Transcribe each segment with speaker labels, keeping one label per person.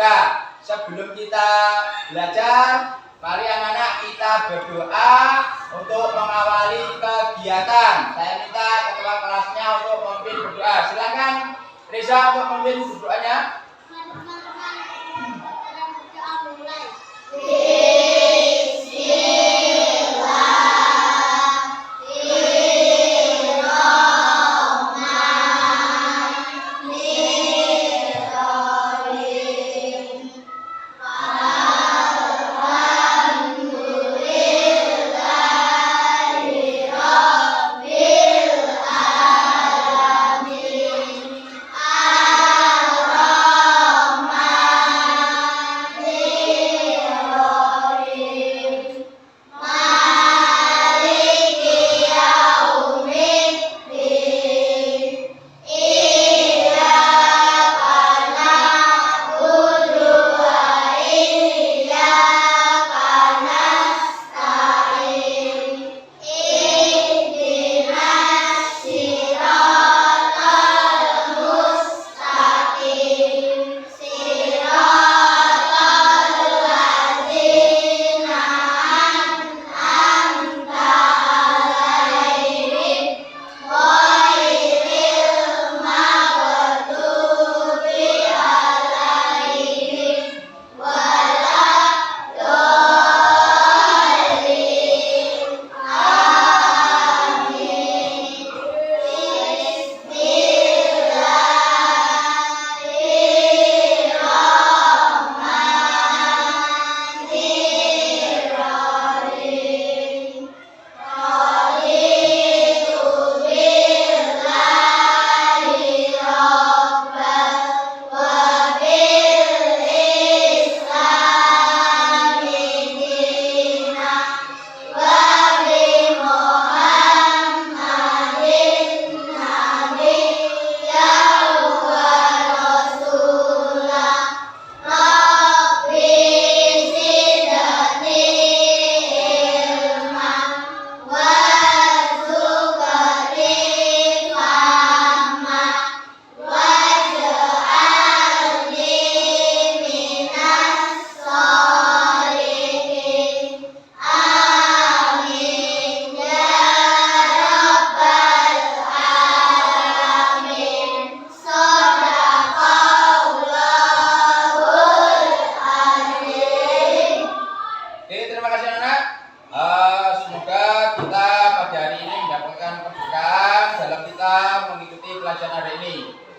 Speaker 1: berdoa. Sebelum kita belajar, mari anak-anak kita berdoa untuk mengawali kegiatan. Saya minta ketua kelasnya untuk memimpin berdoa. Silakan Reza untuk memimpin berdoanya.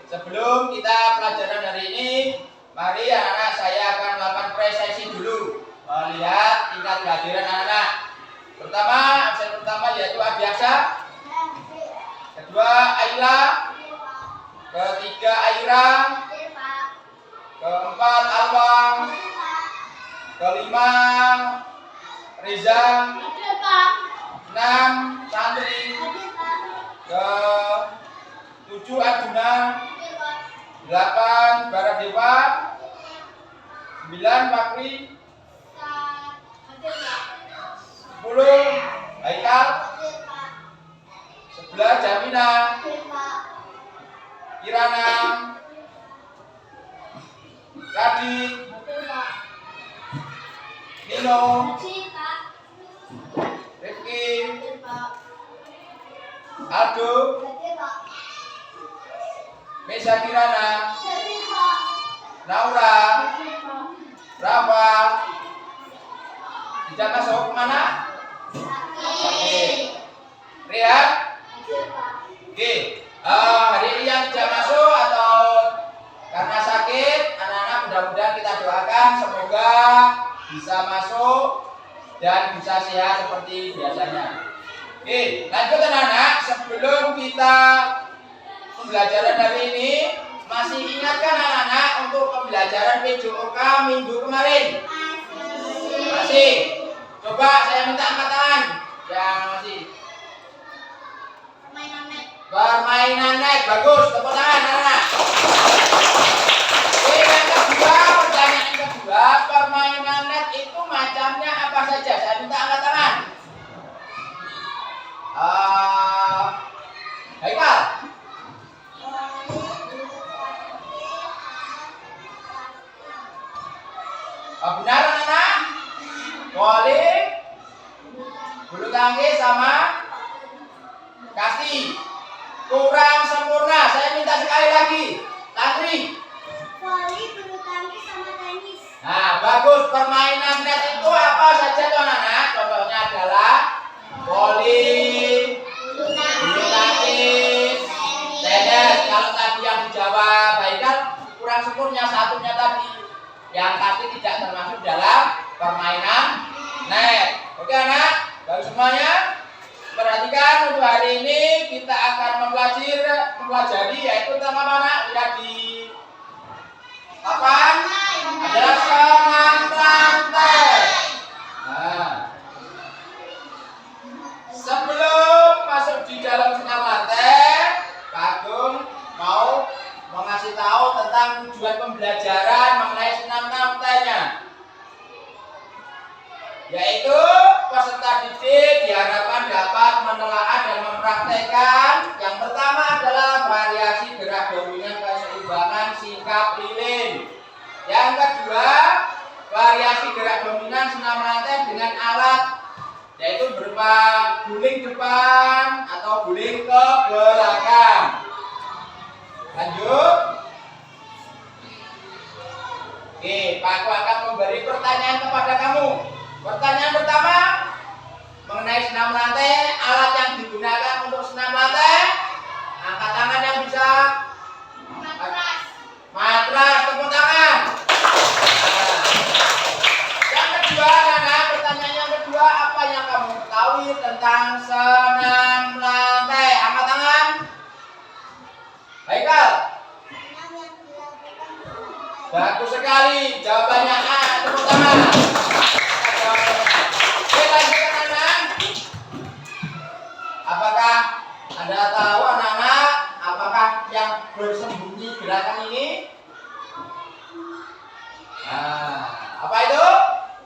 Speaker 1: Sebelum kita pelajaran hari ini, mari anak-anak saya akan melakukan presesi dulu, melihat tingkat kehadiran anak-anak. Pertama, absen pertama yaitu Adiaksa, kedua Ayla, ketiga Aira, keempat Alwang, kelima Reza, 6 Santri, ke-7 Arjuna, 8 Baradewa, 9 Fakri, 10 Haikal, 11 Jamina, Kirana, Radit, Nino, Rifki, Aldo, Mesa Kirana, Naura, Rafa. Tidak masuk kemana? Oke. Rehat? Oke. Hari ini yang tidak masuk atau karena sakit, anak-anak mudah-mudahan kita doakan semoga bisa masuk dan bisa sehat seperti biasanya. Oke, lanjut anak-anak. Sebelum kita pembelajaran hari ini, masih ingatkah anak-anak untuk pembelajaran PJOK minggu kemarin? Masih. Coba saya minta angkat tangan yang masih. Permainan net, bagus. Tepuk tangan anak-anak. Oke, yang kedua, pertanyaan kedua, permainan net itu macamnya apa saja? Saya minta angkat tangan. Haikal. Benar anak? Voli, bulu tangkis sama kasti. Kurang sempurna. Saya minta sekali lagi. Tantri.
Speaker 2: Voli, bulu tangkis sama tenis.
Speaker 1: Nah, bagus. Permainan net itu apa saja tuh anak-anak? Contohnya adalah voli, bulu tangkis, tenis. Kalau tadi yang dijawab baik kan kurang sempurna satunya tadi. Yang pasti tidak termasuk dalam permainan net. Oke anak, bagus semuanya. Perhatikan untuk hari ini kita akan mempelajari yaitu tema mana? Lihat di papan adalah senam lantai. Nah, sebelum masuk di dalam senam lantai, Pak Agung mau mengasih tahu tentang tujuan pembelajaran mengenai senam lantainya, yaitu peserta didik diharapkan dapat menelaah dan mempraktekkan. Yang pertama adalah variasi gerak dominan keseimbangan sikap lilin. Yang kedua, variasi gerak dominan senam lantai dengan alat, yaitu berupa guling depan atau guling ke belakang. Lanjut. Oke, Pak Aku akan memberi pertanyaan kepada kamu. Pertanyaan pertama mengenai senam lantai, alat yang digunakan untuk senam lantai. Angkat tangan yang bisa. Matras, tepuk tangan. Nah, yang kedua, anak, pertanyaan yang kedua, apa yang kamu ketahui tentang senam lantai? Angkat tangan. Baiklah. Bagus sekali, jawabannya A, tepuk tangan. Oke, lanjutkan anak. Apakah Anda tahu anak-anak, apakah yang bersembunyi gerakan ini? Nah, apa itu?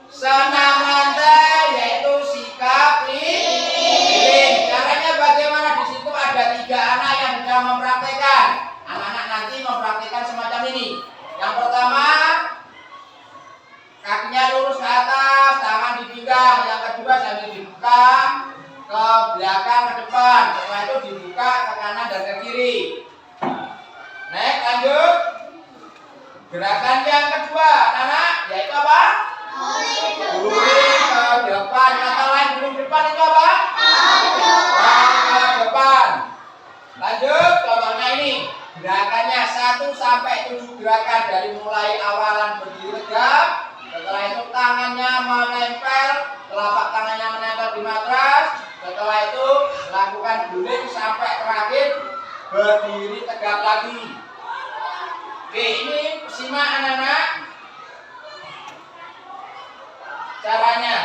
Speaker 1: Senam lantai, yaitu sikap lilin. Caranya bagaimana? Di situ ada 3 anak yang sedang mempraktekkan. Anak-anak nanti mempraktekkan semacam ini. Yang pertama, kakinya lurus ke atas, tangan di pinggang. Yang kedua, sambil dibuka ke belakang, ke depan. Setelah itu dibuka ke kanan dan ke kiri. Next, lanjut. Gerakan yang kedua, anak, yaitu apa? Guling ke depan. Kata lain, guling depan itu apa? Ke depan. Lanjut, contohnya ini. Gerakannya 1 sampai 7 gerakan, dari mulai awalan berdiri tegak. Setelah itu tangannya menempel, telapak tangannya menempel di matras. Setelah itu lakukan guling sampai terakhir berdiri tegak lagi. Oke, ini simak anak-anak caranya.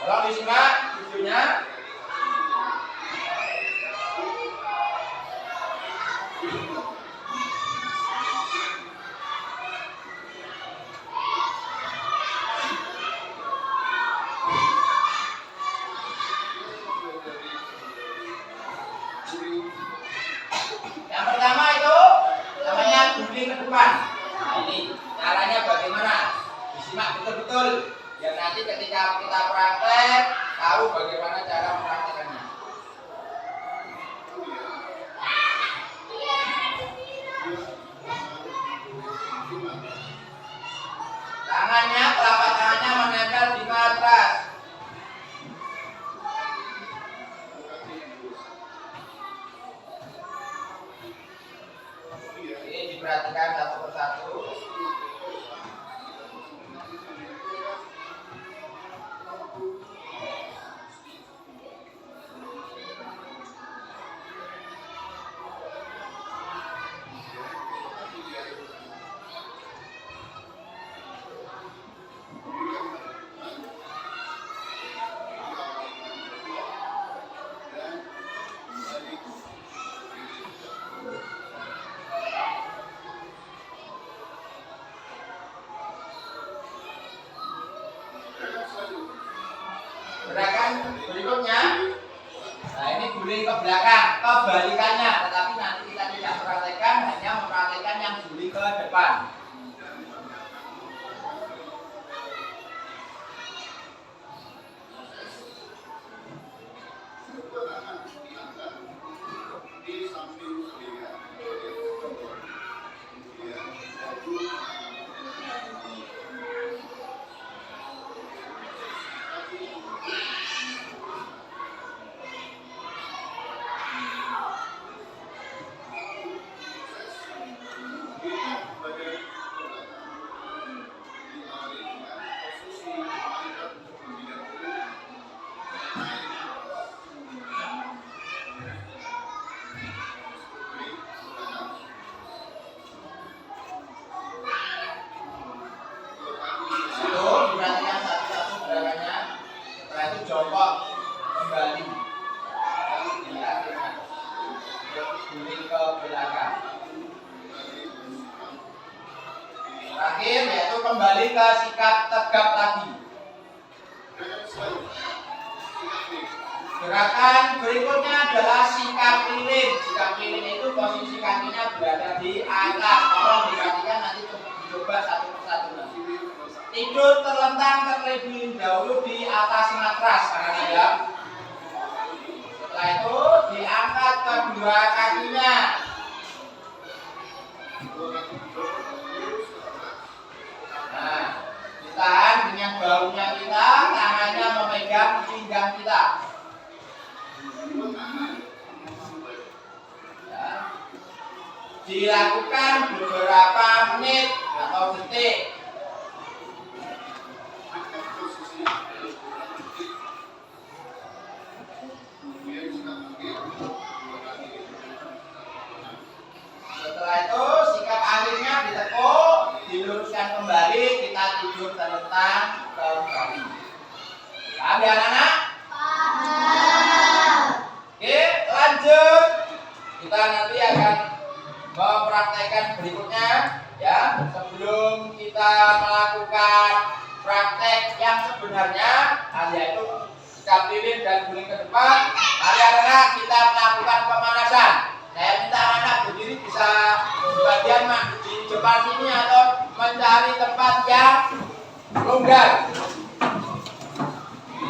Speaker 1: Tolong disimak videonya. Yang pertama itu namanya guling ke depan. Nah, ini caranya bagaimana? Disimak betul-betul biar nanti ketika kita praktek tahu bagaimana cara mempraktekannya. Tangannya, telapak tangannya menempel di matras. Ini diperhatikan satu persatu. kembali ke sikap tegap lagi. Gerakan berikutnya adalah sikap lilin. Sikap lilin itu posisi kakinya berada di atas. Tolong diperhatikan, nanti coba satu persatu. Tidur terlentang terlebih dahulu di atas matras, ya. Setelah itu diangkat kedua kakinya. Nah, ditahan dengan bahunya kita, tangannya memegang pinggang kita. Ya. Dilakukan beberapa menit atau detik. Setelah itu sikap akhirnya ditekuk, diluruskan kembali, kita tidur terlentang kembali. Paham ya anak-anak? Oke, lanjut. Kita nanti akan mempraktekkan berikutnya, ya. Sebelum kita melakukan praktek yang sebenarnya, yaitu sikap lilin dan guling ke depan, mari anak-anak kita melakukan pemanasan. Saya minta anak-anak berdiri bisa di bagian di depan sini atau mencari tempat yang longgar.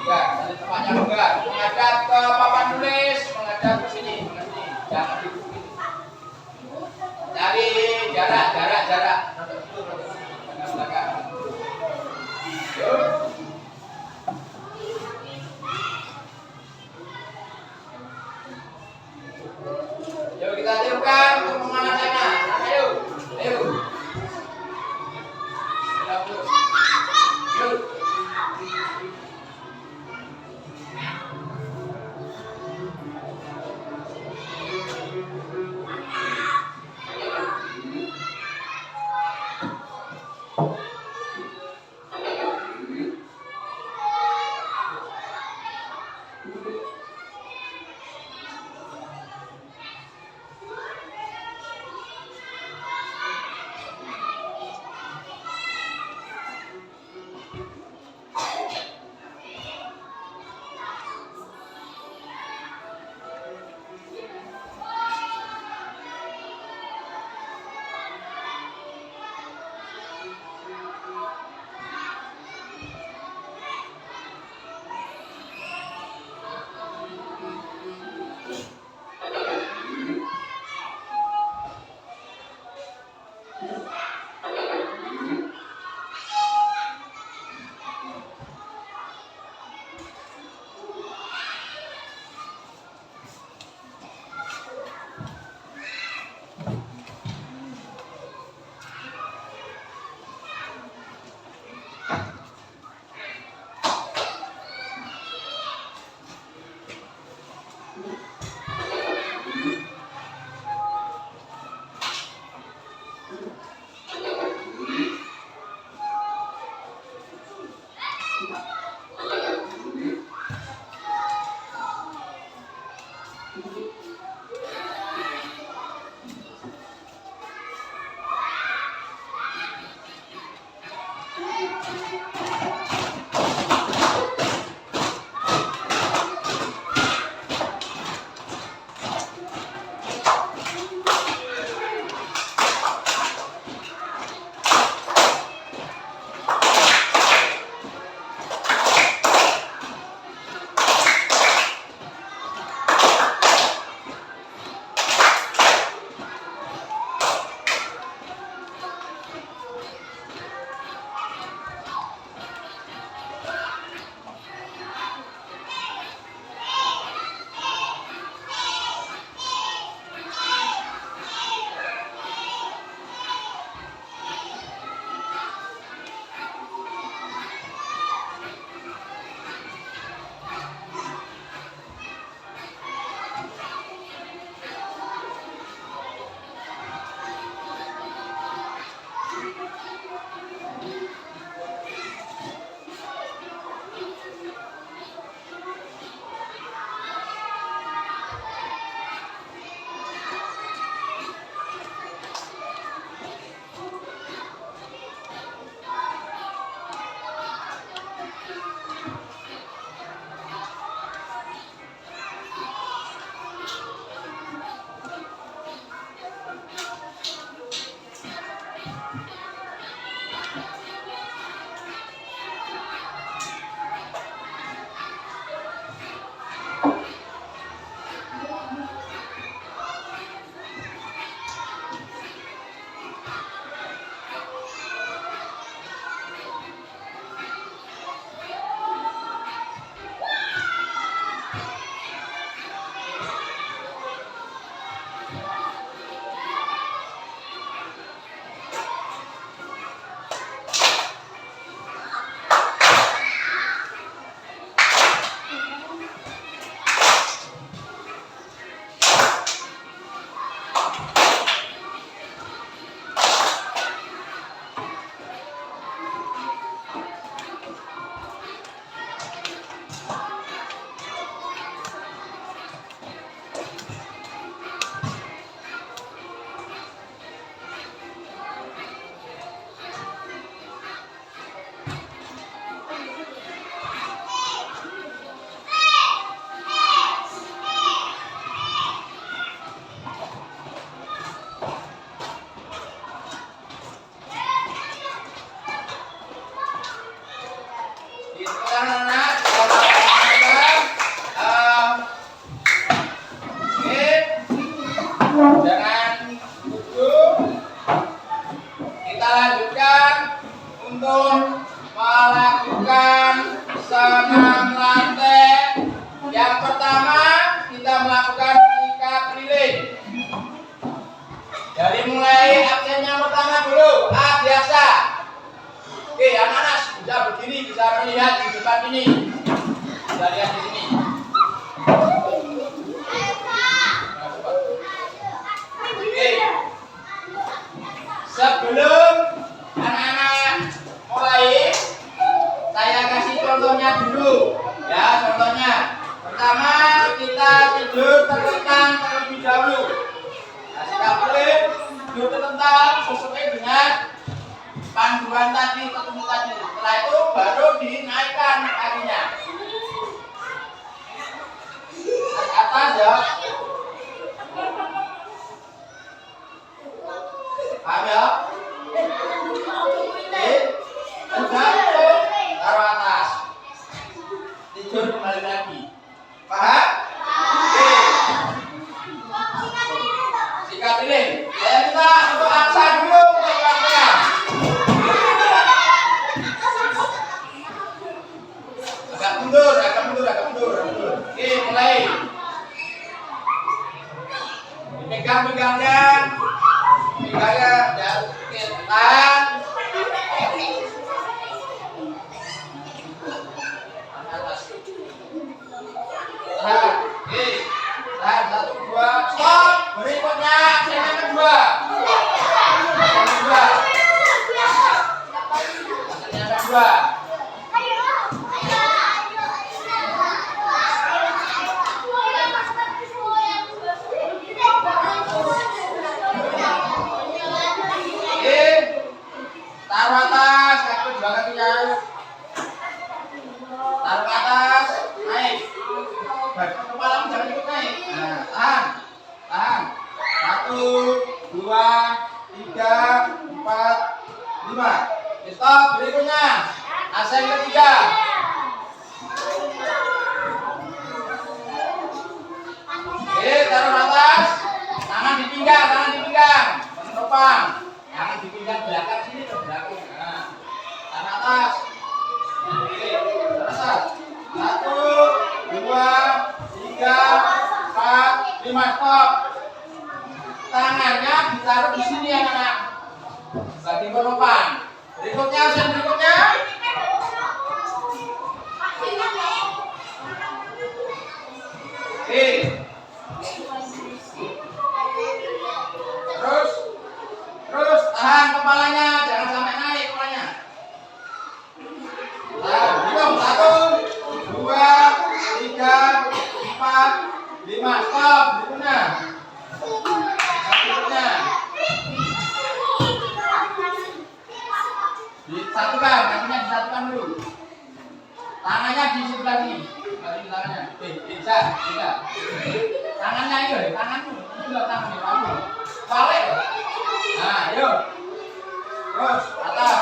Speaker 1: Ya, cari tempat yang longgar. Menghadap ke papan tulis, menghadap ke sini, jangan di sini. Cari jarak. Belakang. Yuk. Yuk kita tirukan untuk pemanasannya. Ayo. Yuk. Dari mulai absen yang pertama dulu, A biasa. Oke, anak-anak bisa berdiri, bisa melihat di depan ini. Bisa lihat di sini. Oke. Sebelum anak-anak mulai, saya kasih contohnya dulu. Ya, contohnya. Pertama, kita tidur terlentang terlebih dahulu. Sikap boleh tidur terlentang sesuai dengan panduan tadi, ketemu tadi. Setelah itu baru dinaikkan kakinya ke atas ya. Paham ya? Tergantung taruh atas. Tidur kembali lagi. Paham? Oke. Sikat lilin. Saya minta untuk aksa dulu untuk pelan-pelan. Agak mundur, agak mundur, agak mundur, agak mundur. Oke, mulai. Dipegang-pegangnya. Pegangnya, ya. Oke, tahan. Atas. Tahan. Oke. Tahan, 1, 2, stop. Berikutnya, absen yang kedua. Absen yang kedua. Absen yang kedua. Oke. Taruh atas, kaki dua kakinya. Taruh ke atas, naik. Kepalamu jangan ikut naik. Nah, tahan. Tahan. 1, 2, 3, 4, 5. Stop. Berikutnya, absen ketiga. Oke, taruh atas. Tangan di pinggang, tangan di pinggang. Penopang. Tangan di pinggang belakang sini ke belakang. Nah, tangan atas. Oke, atas. 1, 2, 3, 4, 5. Stop. Tangannya ditaruh di sini ya anak. Bagi penopang. Berikutnya, absen berikutnya. Oke. Terus tahan kepalanya, jangan sampai naik kepalanya. Tahan, hitung 1, 2, 3, 4, 5. Stop. Berikutnya. Berikutnya. Disatukan, kakinya disatukan dulu. Tangannya di sebelah sini. Bagi tangannya. Bisa. Tangannya itu, tanganmu. Itu tangannya, kamu. Balik. Nah, yuk. Terus atas.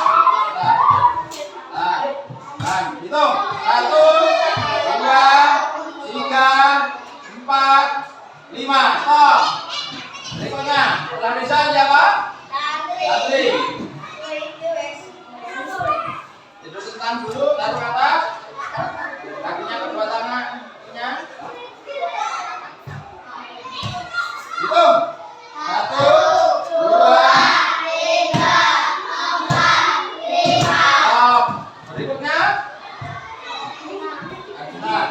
Speaker 1: Nah, hitung. 1, 2, 3, 4, 5. Stop. Berikutnya, tulisan siapa? Tantri. Tidur sentam dulu, taruh ke atas. Kakinya kedua tangannya. Hitung. 1, 2, 3, 4, 5. Stop. Berikutnya. Nah.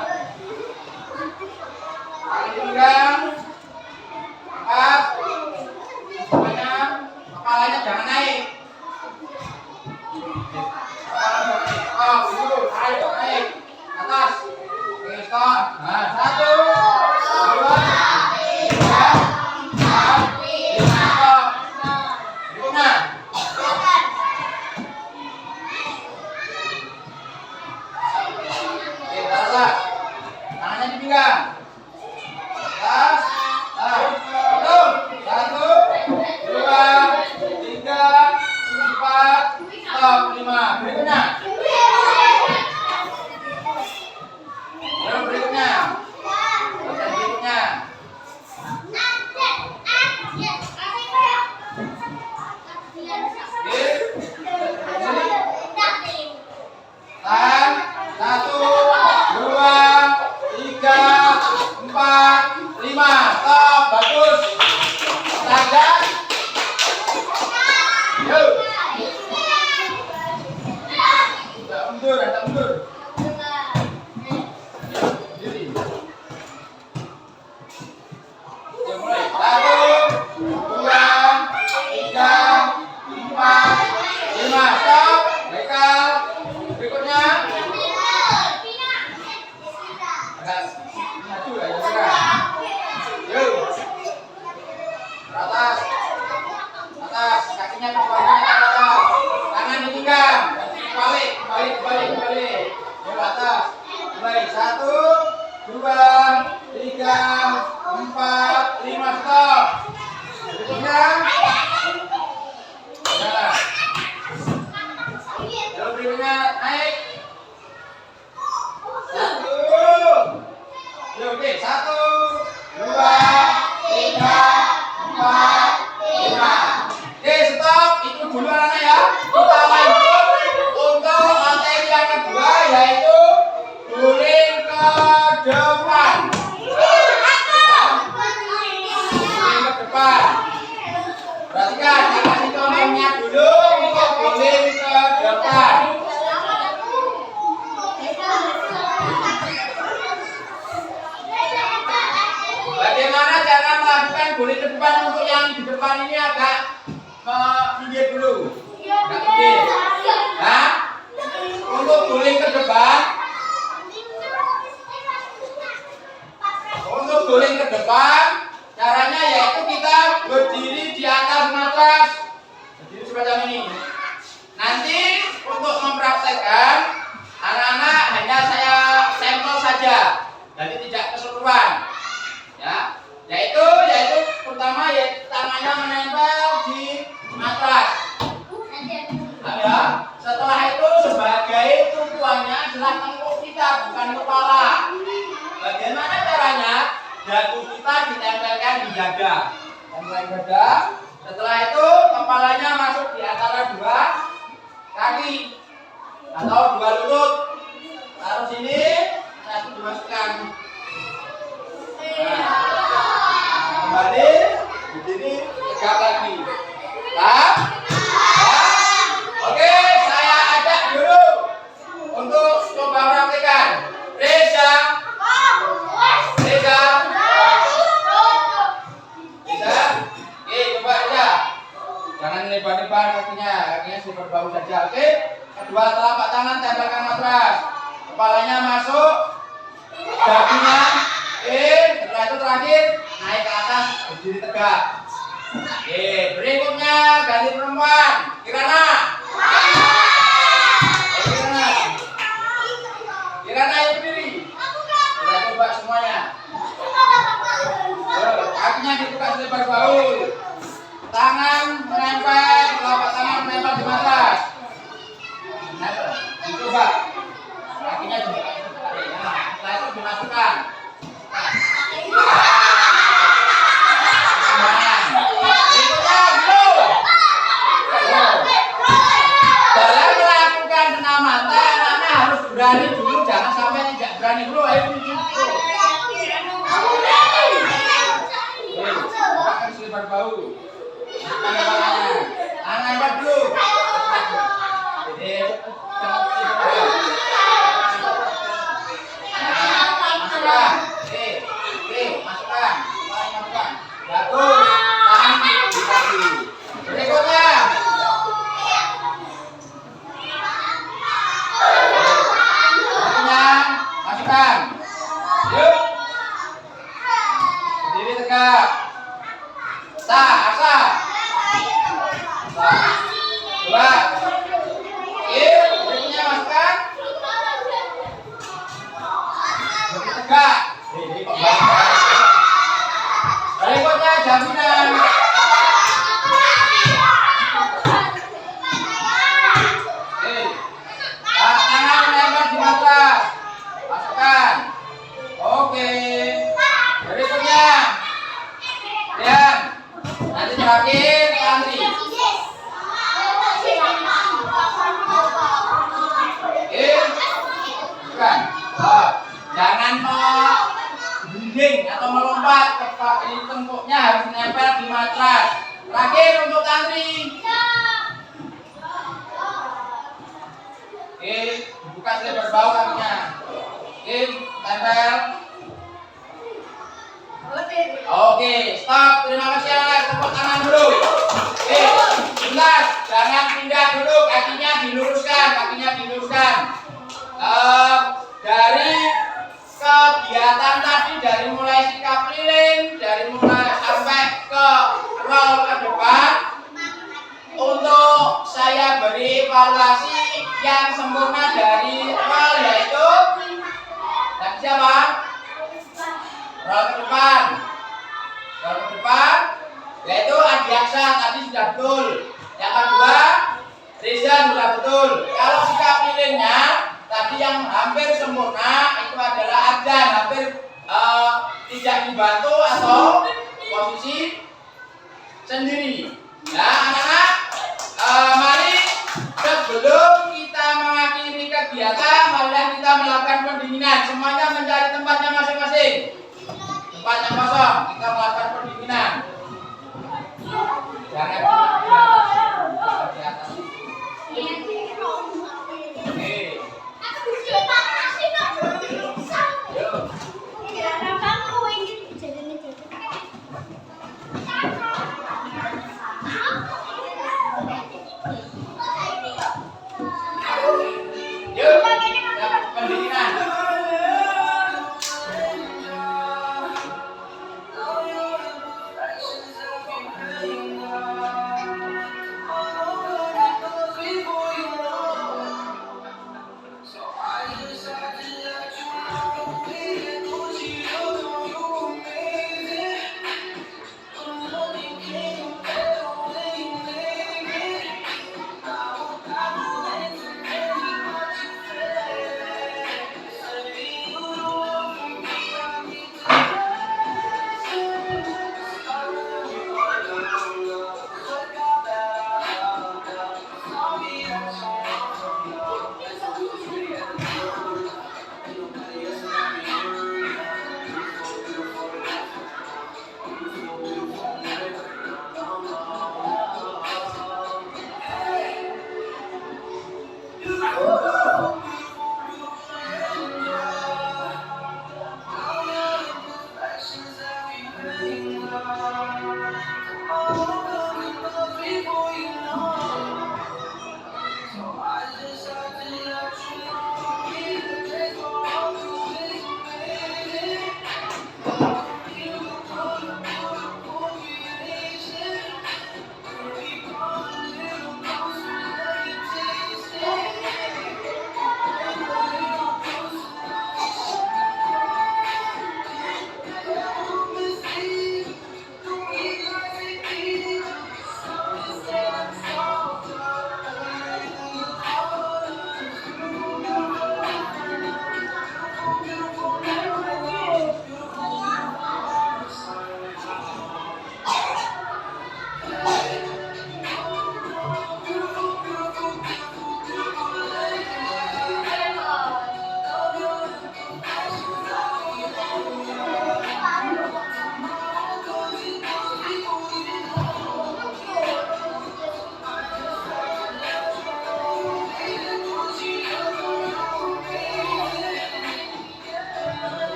Speaker 1: Tangan dipegang. Angkat. Pokoknya kepalanya jangan naik. Stop, dulu, naik, atas. Oke, stop. Nah, 1, 2, 3, 4, 5. Stop. Berikutnya. Oke, atas. Tangannya di pinggang. Atas. Nah, hitung. 1, 2, 3, 4, stop, 5. Berikutnya. Berikutnya. Berikutnya. kakinya ke bawah ke atas. Tangan dipegang, balik. Ke atas. Mulai 1, 2, 3, 4, 5, stop. Berikutnya. Jalan. Lalu berikutnya naik. 1. Oke, 1, 2, 3, 4, 5. Oke, stop. Itu dulu anak ya. Kita lanjut untuk materi yang kedua, yaitu guling ke depan. Guling ke depan. Perhatikan, saya kasih contohnya dulu untuk guling ke depan. Bagaimana cara melakukan guling ke depan? Untuk yang di depan ini agak minggir dulu. Enggak minggir. Nah, untuk guling ke depan, caranya yaitu kita berdiri di atas matras. Berdiri semacam ini. Nanti untuk mempraktekkan, anak-anak hanya saya sampel saja, jadi tidak keseluruhan. Ya, yaitu pertama yaitu tangannya menempel di matras. Ya, setelah itu sebagai tumpuannya adalah tengkuk kita, bukan kepala. Bagaimana caranya? Dagu kita ditempelkan di dada. Setelah itu kepalanya masuk di antara dua kaki atau dua lutut. Taruh sini, satu dimasukkan. Kembali, begini, tegak lagi. Oke, saya ajak dulu untuk coba praktekkan. Reza. Oke, coba aja. Jangan lebar-lebar kakinya super bau saja. Oke, kedua telapak tangan tempelkan matras. Kepalanya masuk, dagunya. Setelah itu terakhir naik ke atas, berdiri tegak. Oke, berikutnya ganti perempuan. Kirana. Kirana yang berdiri. Kita coba semuanya. Kakinya dibuka selebar bahu. Tangan menempel, telapak tangan menempel di matras. Coba. Kakinya dibuka. Setelah itu dimasukkan. Dalam melakukan penamatan, anak-anak harus berani dulu, jangan sampai tidak berani dulu. Ayo bukakan selebar bahu. Anak hebat dulu. Masukkan. Masukkan. Bagus. Tahan di kaki. Berikutnya. Masukkan. Yuk. Berdiri tegak. Asa. Coba. Yuk. Berikutnya masukkan. Berdiri tegak. Berikutnya jaminan. Tangan menempel di matras. Masukkan. Oke. Berikutnya. Lihat. Nanti terakhir tantri. Bukan. Jangan menggunting atau melompat ke ini, tengkuknya harus menempel di matras. Terakhir untuk tantri. Oke, buka selebar bahu kakinya. Oke, tempel. Oke, stop. Terima kasih anak. Tepuk tangan dulu. Oke, bentar. Jangan pindah dulu. Kakinya diluruskan. Dari kegiatan tadi, dari mulai sikap keliling, dari mulai sampai ke roll ke depan, evaluasi yang sempurna dari rol, yaitu yang siapa? Rol ke depan. Rol ke depan yaitu Adiaksa, tadi sudah betul. Yang kedua, Reza sudah betul. Kalau sikap pilihnya tadi yang hampir sempurna itu adalah Adan, hampir tidak dibantu atau posisi sendiri. Nah, anak-anak, mari sebelum kita mengakhiri kegiatan, marilah kita melakukan pendinginan. Semuanya mencari tempatnya masing-masing. Tempat yang kosong, kita melakukan pendinginan. Jangan di atas.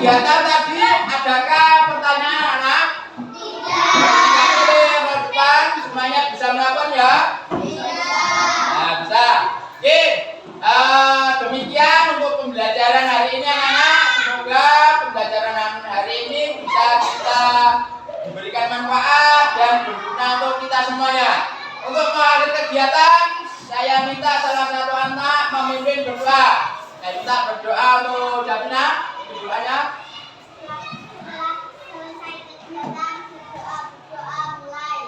Speaker 1: kegiatan tadi adakah pertanyaan anak? Tidak. Depan semuanya bisa melakukan ya? Nah, bisa. Oke. Demikian untuk pembelajaran hari ini anak-anak. Semoga pembelajaran hari ini bisa kita diberikan manfaat dan berguna untuk kita semuanya. Untuk mengakhiri kegiatan, saya minta salah satu anak memimpin berdoa. Saya minta berdoa untuk Jamina. Berdoanya.
Speaker 2: Setelah selesai kegiatan, berdoa mulai.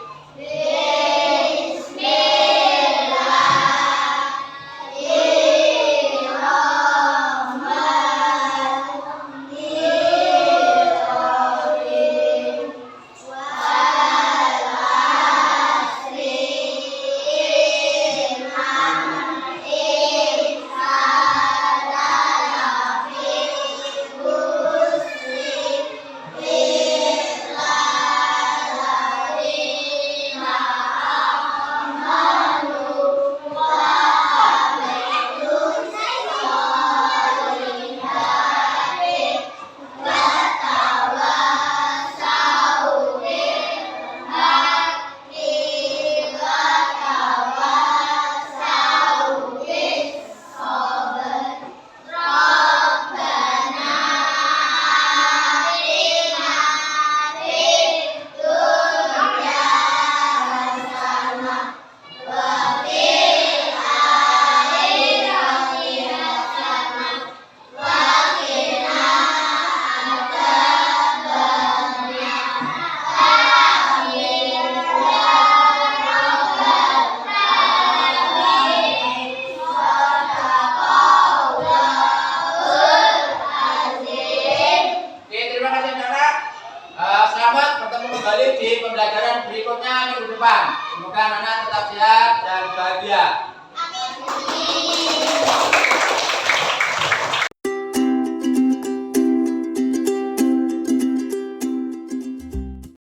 Speaker 1: sehat dan bahagia.